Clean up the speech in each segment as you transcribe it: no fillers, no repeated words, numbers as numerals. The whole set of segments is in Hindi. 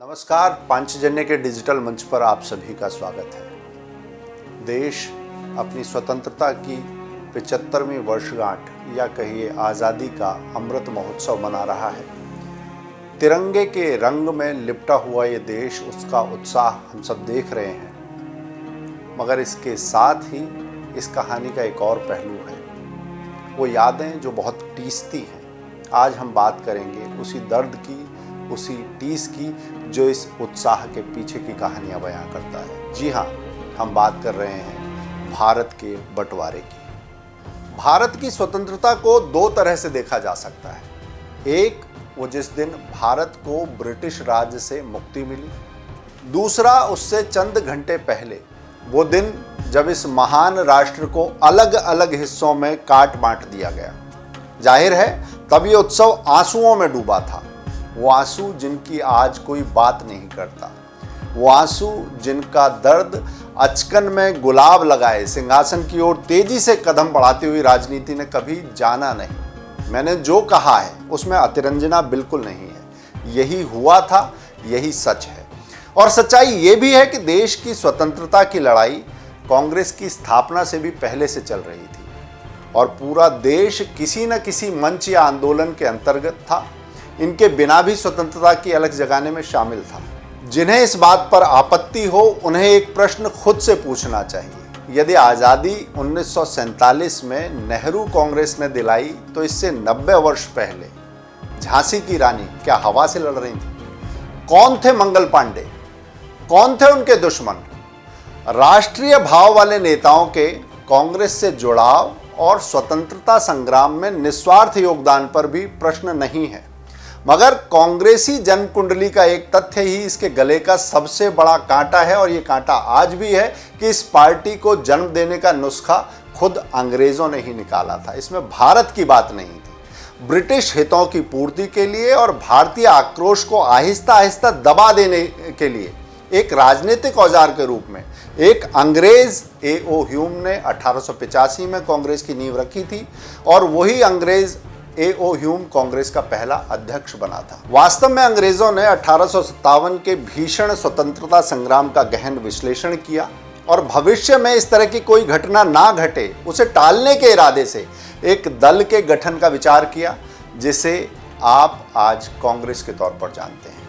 नमस्कार, पांचजन्य के डिजिटल मंच पर आप सभी का स्वागत है। देश अपनी स्वतंत्रता की 75वीं वर्षगांठ या कहिए आज़ादी का अमृत महोत्सव मना रहा है। तिरंगे के रंग में लिपटा हुआ ये देश, उसका उत्साह हम सब देख रहे हैं। मगर इसके साथ ही इस कहानी का एक और पहलू है, वो यादें जो बहुत टीसती हैं। आज हम बात करेंगे उसी दर्द की, उसी टीस की जो इस उत्साह के पीछे की कहानियां बयां करता है। जी हाँ, हम बात कर रहे हैं भारत के बंटवारे की। भारत की स्वतंत्रता को दो तरह से देखा जा सकता है। एक, वो जिस दिन भारत को ब्रिटिश राज से मुक्ति मिली। दूसरा, उससे चंद घंटे पहले, वो दिन जब इस महान राष्ट्र को अलग अलग हिस्सों में काट बांट दिया गया। जाहिर है तब ये उत्सव आंसुओं में डूबा था। वो आंसू जिनकी आज कोई बात नहीं करता, वो आंसू जिनका दर्द अचकन में गुलाब लगाए सिंहासन की ओर तेजी से कदम बढ़ाती हुई राजनीति ने कभी जाना नहीं। मैंने जो कहा है उसमें अतिरंजना बिल्कुल नहीं है। यही हुआ था, यही सच है। और सच्चाई ये भी है कि देश की स्वतंत्रता की लड़ाई कांग्रेस की स्थापना से भी पहले से चल रही थी और पूरा देश किसी न किसी मंच या आंदोलन के अंतर्गत था। इनके बिना भी स्वतंत्रता की अलग जगाने में शामिल था। जिन्हें इस बात पर आपत्ति हो, उन्हें एक प्रश्न खुद से पूछना चाहिए। यदि आज़ादी 1947 में नेहरू कांग्रेस ने दिलाई, तो इससे 90 वर्ष पहले झांसी की रानी क्या हवा से लड़ रही थी? कौन थे मंगल पांडे? कौन थे उनके दुश्मन? राष्ट्रीय भाव वाले नेताओं के कांग्रेस से जुड़ाव और स्वतंत्रता संग्राम में निस्वार्थ योगदान पर भी प्रश्न नहीं है। मगर कांग्रेसी जन्म कुंडली का एक तथ्य ही इसके गले का सबसे बड़ा कांटा है, और ये कांटा आज भी है कि इस पार्टी को जन्म देने का नुस्खा खुद अंग्रेजों ने ही निकाला था। इसमें भारत की बात नहीं थी। ब्रिटिश हितों की पूर्ति के लिए और भारतीय आक्रोश को आहिस्ता आहिस्ता दबा देने के लिए एक राजनीतिक औजार के रूप में एक अंग्रेज A.O. ह्यूम ने 1885 में कांग्रेस की नींव रखी थी, और वही अंग्रेज A.O. ह्यूम कांग्रेस का पहला अध्यक्ष बना था। वास्तव में अंग्रेजों ने 1857 के भीषण स्वतंत्रता संग्राम का गहन विश्लेषण किया और भविष्य में इस तरह की कोई घटना ना घटे, उसे टालने के इरादे से एक दल के गठन का विचार किया, जिसे आप आज कांग्रेस के तौर पर जानते हैं।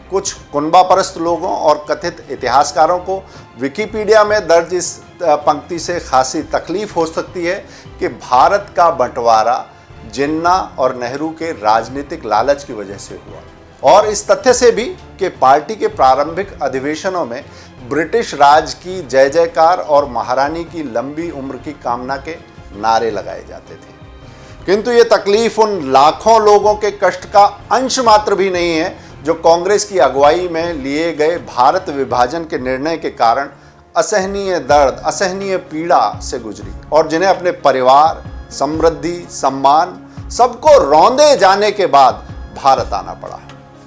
कुछ कुनबा परस्त लोगों और कथित इतिहासकारों को विकिपीडिया में दर्ज इस पंक्ति से खासी तकलीफ हो सकती है कि भारत का बंटवारा जिन्ना और नेहरू के राजनीतिक लालच की वजह से हुआ, और इस तथ्य से भी कि पार्टी के प्रारंभिक अधिवेशनों में ब्रिटिश राज की जय जयकार और महारानी की लंबी उम्र की कामना के नारे लगाए जाते थे। किंतु ये तकलीफ उन लाखों लोगों के कष्ट का अंश मात्र भी नहीं है जो कांग्रेस की अगुवाई में लिए गए भारत विभाजन के निर्णय के कारण असहनीय दर्द, असहनीय पीड़ा से गुजरी, और जिन्हें अपने परिवार, समृद्धि, सम्मान सबको रौंदे जाने के बाद भारत आना पड़ा।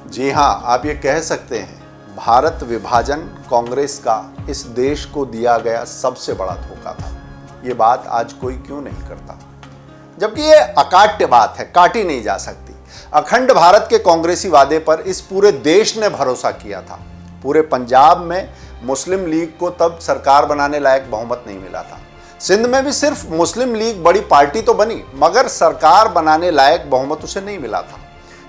जी हाँ, आप ये कह सकते हैं भारत विभाजन कांग्रेस का इस देश को दिया गया सबसे बड़ा धोखा था। ये बात आज कोई क्यों नहीं करता, जबकि ये अकाट्य बात है, काटी नहीं जा सकती। अखंड भारत के कांग्रेसी वादे पर इस पूरे देश ने भरोसा किया था। पूरे पंजाब में मुस्लिम लीग को तब सरकार बनाने लायक बहुमत नहीं मिला था। सिंध में भी सिर्फ मुस्लिम लीग बड़ी पार्टी तो बनी, मगर सरकार बनाने लायक बहुमत उसे नहीं मिला था।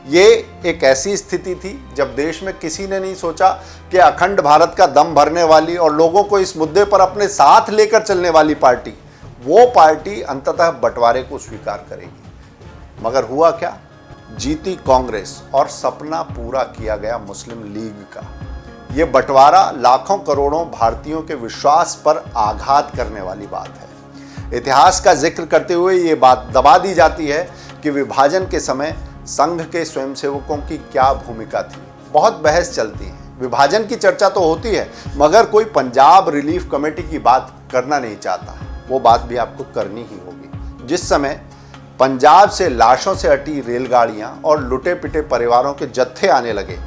ये एक ऐसी स्थिति थी जब देश में किसी ने नहीं सोचा कि अखंड भारत का दम भरने वाली और लोगों को इस मुद्दे पर अपने साथ लेकर चलने वाली पार्टी, वो पार्टी अंततः बंटवारे को स्वीकार करेगी। मगर हुआ क्या? जीती कांग्रेस और सपना पूरा किया गया मुस्लिम लीग का। ये बंटवारा लाखों करोड़ों भारतीयों के विश्वास पर आघात करने वाली बात है। इतिहास का जिक्र करते हुए ये बात दबा दी जाती है कि विभाजन के समय संघ के स्वयंसेवकों की क्या भूमिका थी। बहुत बहस चलती है, विभाजन की चर्चा तो होती है, मगर कोई पंजाब रिलीफ कमेटी की बात करना नहीं चाहता। वो बात भी आपको करनी ही होगी। जिस समय पंजाब से लाशों से अटी रेलगाड़ियां और लुटे पिटे परिवारों के जत्थे आने लगे,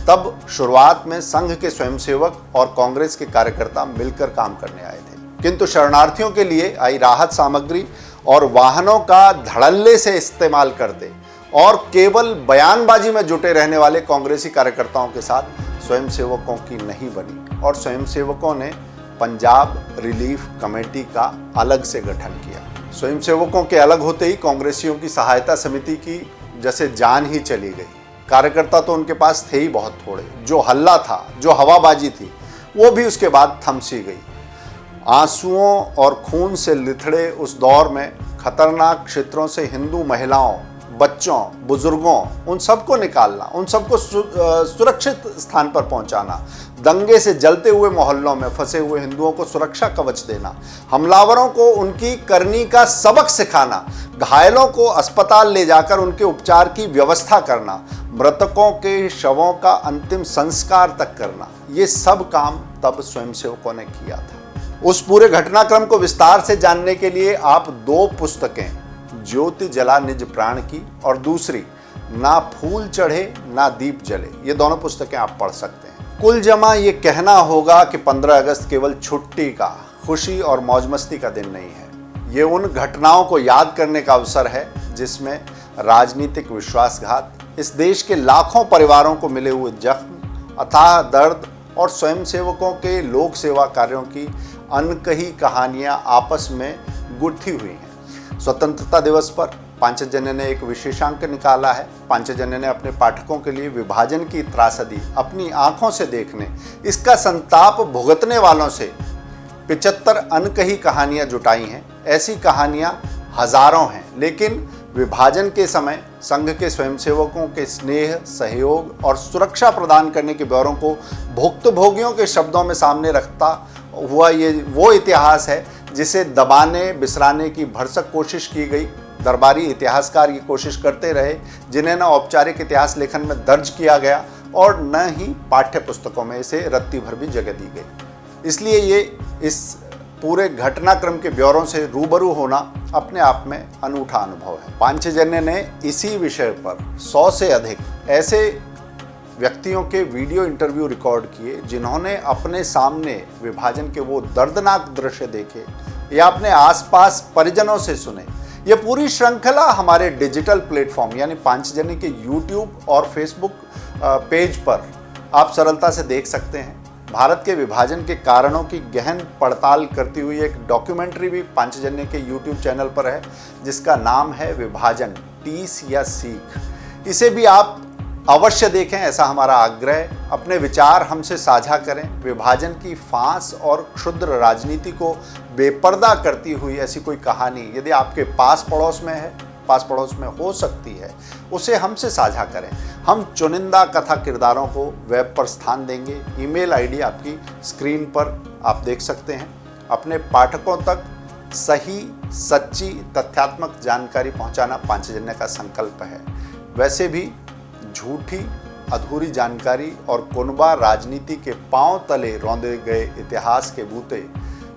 तब शुरुआत में संघ के स्वयंसेवक और कांग्रेस के कार्यकर्ता मिलकर काम करने आए थे। किंतु शरणार्थियों के लिए आई राहत सामग्री और वाहनों का धड़ल्ले से इस्तेमाल करते और केवल बयानबाजी में जुटे रहने वाले कांग्रेसी कार्यकर्ताओं के साथ स्वयंसेवकों की नहीं बनी और स्वयंसेवकों ने पंजाब रिलीफ कमेटी का अलग से गठन किया। स्वयंसेवकों के अलग होते ही कांग्रेसियों की सहायता समिति की जैसे जान ही चली गई। कार्यकर्ता तो उनके पास थे ही बहुत थोड़े। जो हल्ला था, जो हवाबाजी थी, वो भी उसके बाद थम सी गई। आंसुओं और खून से लिथड़े उस दौर में खतरनाक क्षेत्रों से हिंदू महिलाओं, बच्चों, बुजुर्गों, उन सबको निकालना, उन सबको सुरक्षित स्थान पर पहुंचाना, दंगे से जलते हुए मोहल्लों में फंसे हुए हिंदुओं को सुरक्षा कवच देना, हमलावरों को उनकी करनी का सबक सिखाना, घायलों को अस्पताल ले जाकर उनके उपचार की व्यवस्था करना, मृतकों के शवों का अंतिम संस्कार तक करना, ये सब काम तब स्वयंसेवकों ने किया था। उस पूरे घटनाक्रम को विस्तार से जानने के लिए आप 2 पुस्तकें, ज्योति जला निज प्राण की और दूसरी ना फूल चढ़े ना दीप जले, ये दोनों पुस्तकें आप पढ़ सकते हैं। कुल जमा ये कहना होगा कि 15 अगस्त केवल छुट्टी का, खुशी और मौज मस्ती का दिन नहीं है। ये उन घटनाओं को याद करने का अवसर है जिसमें राजनीतिक विश्वासघात, इस देश के लाखों परिवारों को मिले हुए जख्म, अथाह दर्द और स्वयंसेवकों के लोक सेवा कार्यों की अनकही कहानियां आपस में गुत्थी हुई हैं। स्वतंत्रता दिवस पर पांचजन्य ने एक विशेषांक निकाला है। पांचजन्य ने अपने पाठकों के लिए विभाजन की त्रासदी अपनी आंखों से देखने, इसका संताप भुगतने वालों से 75 अनकही कहानियां जुटाई हैं। ऐसी कहानियां हजारों हैं, लेकिन विभाजन के समय संघ के स्वयंसेवकों के स्नेह, सहयोग और सुरक्षा प्रदान करने के ब्यौरों को भुक्तभोगियों के शब्दों में सामने रखता हुआ ये वो इतिहास है जिसे दबाने बिसराने की भरसक कोशिश की गई। दरबारी इतिहासकार ये कोशिश करते रहे, जिन्हें न औपचारिक इतिहास लेखन में दर्ज किया गया और न ही पाठ्य पुस्तकों में इसे रत्ती भर भी जगह दी गई। इसलिए ये इस पूरे घटनाक्रम के ब्यौरों से रूबरू होना अपने आप में अनूठा अनुभव है। पांचजन्य ने इसी विषय पर 100 से अधिक ऐसे व्यक्तियों के वीडियो इंटरव्यू रिकॉर्ड किए जिन्होंने अपने सामने विभाजन के वो दर्दनाक दृश्य देखे या अपने आसपास परिजनों से सुने। ये पूरी श्रृंखला हमारे डिजिटल प्लेटफॉर्म यानी पांचजन्य के यूट्यूब और फेसबुक पेज पर आप सरलता से देख सकते हैं। भारत के विभाजन के कारणों की गहन पड़ताल करती हुई एक डॉक्यूमेंट्री भी पांचजन्य के यूट्यूब चैनल पर है जिसका नाम है विभाजन, टीस या सीख। इसे भी आप अवश्य देखें, ऐसा हमारा आग्रह। अपने विचार हमसे साझा करें। विभाजन की फांस और क्षुद्र राजनीति को बेपर्दा करती हुई ऐसी कोई कहानी यदि आपके पास पड़ोस में है, पास पड़ोस में हो सकती है, उसे हमसे साझा करें। हम चुनिंदा कथा किरदारों को वेब पर स्थान देंगे। ईमेल आईडी आपकी स्क्रीन पर आप देख सकते हैं। अपने पाठकों तक सही, सच्ची, तथ्यात्मक जानकारी पहुंचाना पांचजन्य का संकल्प है। वैसे भी झूठी, अधूरी जानकारी और कुनबा राजनीति के पांव तले रौंदे गए इतिहास के बूते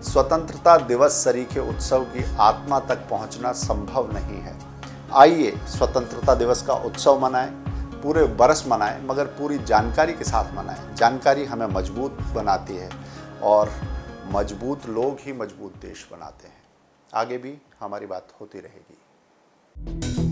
स्वतंत्रता दिवस सरीखे उत्सव की आत्मा तक पहुंचना संभव नहीं है। आइए स्वतंत्रता दिवस का उत्सव मनाएं, पूरे बरस मनाएं, मगर पूरी जानकारी के साथ मनाएं। जानकारी हमें मजबूत बनाती है और मजबूत लोग ही मजबूत देश बनाते हैं। आगे भी हमारी बात होती रहेगी।